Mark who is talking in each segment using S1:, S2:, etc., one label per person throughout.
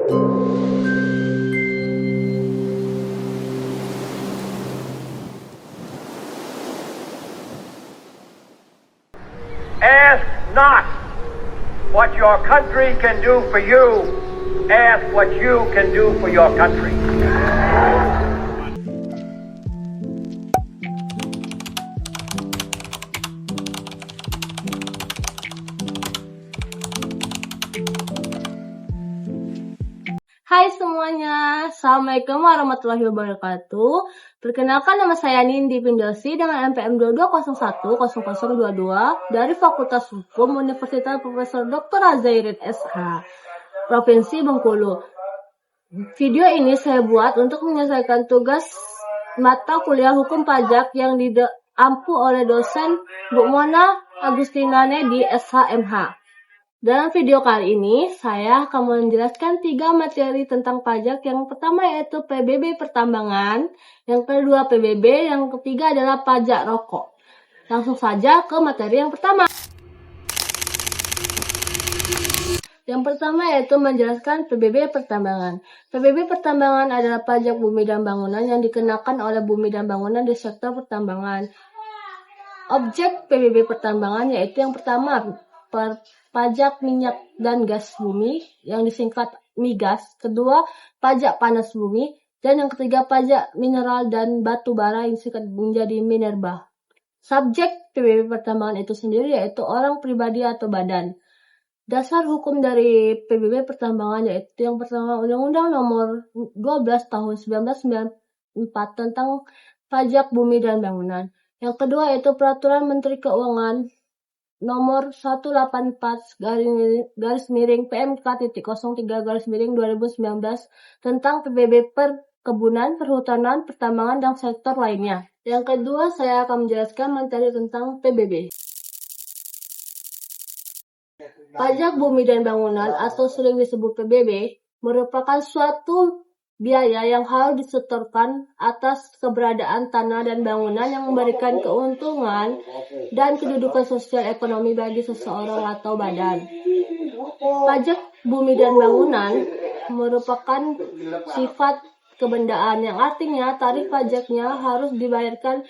S1: Ask not what your country can do for you. Ask what you can do for your country.
S2: Hai semuanya, Assalamualaikum warahmatullahi wabarakatuh. Perkenalkan, nama saya Nindi Pindosi dengan NPM 22010022 dari Fakultas Hukum Universitas Profesor Dr. Azairid SH, Provinsi Bengkulu. Video ini saya buat untuk menyelesaikan tugas mata kuliah hukum pajak yang diampu oleh dosen Bu Mona Agustinane di SHMH. Dalam video kali ini, saya akan menjelaskan 3 materi tentang pajak. Yang pertama yaitu PBB pertambangan, yang kedua PBB, yang ketiga adalah pajak rokok. Langsung saja ke materi yang pertama. Yang pertama yaitu menjelaskan PBB pertambangan. PBB pertambangan adalah pajak bumi dan bangunan yang dikenakan oleh bumi dan bangunan di sektor pertambangan. Objek PBB pertambangan yaitu yang pertama, pajak minyak dan gas bumi yang disingkat migas, kedua pajak panas bumi, dan yang ketiga pajak mineral dan batu bara yang disingkat menjadi minerba. Subjek PBB pertambangan itu sendiri yaitu orang pribadi atau badan. Dasar hukum dari PBB pertambangan yaitu yang pertama Undang-Undang Nomor 12 Tahun 1994 tentang pajak bumi dan bangunan. Yang kedua yaitu Peraturan Menteri Keuangan Nomor 184 PMK.03/2019 tentang PBB perkebunan, perhutanan, pertambangan, dan sektor lainnya. Yang kedua, saya akan menjelaskan materi tentang PBB. Pajak bumi dan bangunan atau sering disebut PBB merupakan suatu biaya yang harus disetorkan atas keberadaan tanah dan bangunan yang memberikan keuntungan dan kedudukan sosial ekonomi bagi seseorang atau badan. Pajak bumi dan bangunan merupakan sifat kebendaan yang artinya tarif pajaknya harus dibayarkan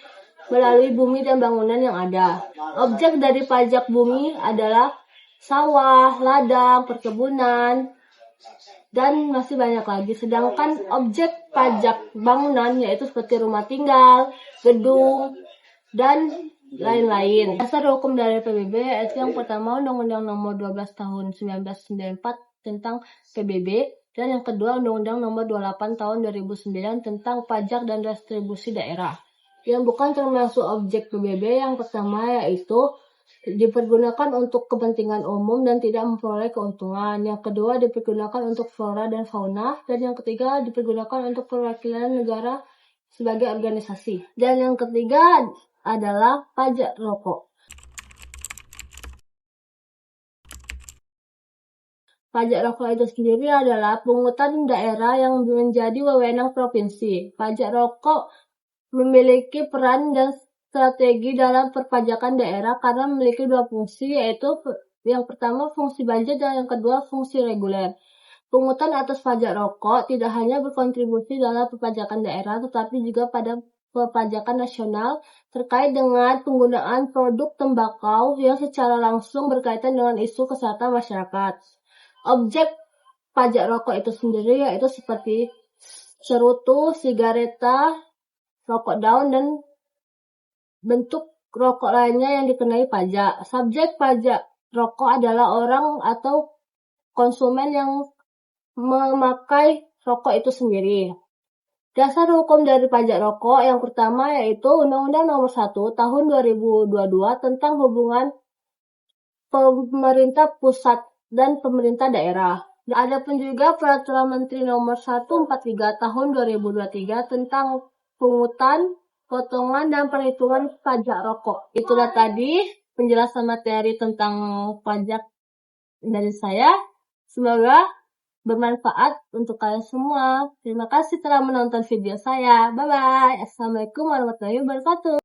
S2: melalui bumi dan bangunan yang ada. Objek dari pajak bumi adalah sawah, ladang, perkebunan, dan masih banyak lagi. Sedangkan objek pajak bangunan yaitu seperti rumah tinggal, gedung, dan lain-lain. Dasar hukum dari PBB yaitu yang pertama Undang-Undang Nomor 12 Tahun 1994 tentang PBB, dan yang kedua Undang-Undang Nomor 28 Tahun 2009 tentang pajak dan distribusi daerah. Yang bukan termasuk objek PBB yang pertama yaitu dipergunakan untuk kepentingan umum dan tidak memperoleh keuntungan. Yang kedua dipergunakan untuk flora dan fauna, dan yang ketiga dipergunakan untuk perwakilan negara sebagai organisasi. Dan yang ketiga adalah pajak rokok. Pajak rokok itu sendiri adalah pungutan daerah yang menjadi wewenang provinsi. Pajak rokok memiliki peran dan strategi dalam perpajakan daerah karena memiliki 2 fungsi, yaitu yang pertama fungsi budget dan yang kedua fungsi reguler. Pungutan atas pajak rokok tidak hanya berkontribusi dalam perpajakan daerah tetapi juga pada perpajakan nasional terkait dengan penggunaan produk tembakau yang secara langsung berkaitan dengan isu kesehatan masyarakat. Objek pajak rokok itu sendiri yaitu seperti cerutu, sigareta, rokok daun, dan bentuk rokok lainnya yang dikenai pajak. Subjek pajak rokok adalah orang atau konsumen yang memakai rokok itu sendiri. Dasar hukum dari pajak rokok yang pertama yaitu Undang-Undang Nomor 1 Tahun 2022 tentang hubungan pemerintah pusat dan pemerintah daerah. Adapun juga Peraturan Menteri Nomor 143 Tahun 2023 tentang pungutan, potongan, dan perhitungan pajak rokok. Itulah tadi penjelasan materi tentang pajak dari saya. Semoga bermanfaat untuk kalian semua. Terima kasih telah menonton video saya. Bye-bye. Assalamualaikum warahmatullahi wabarakatuh.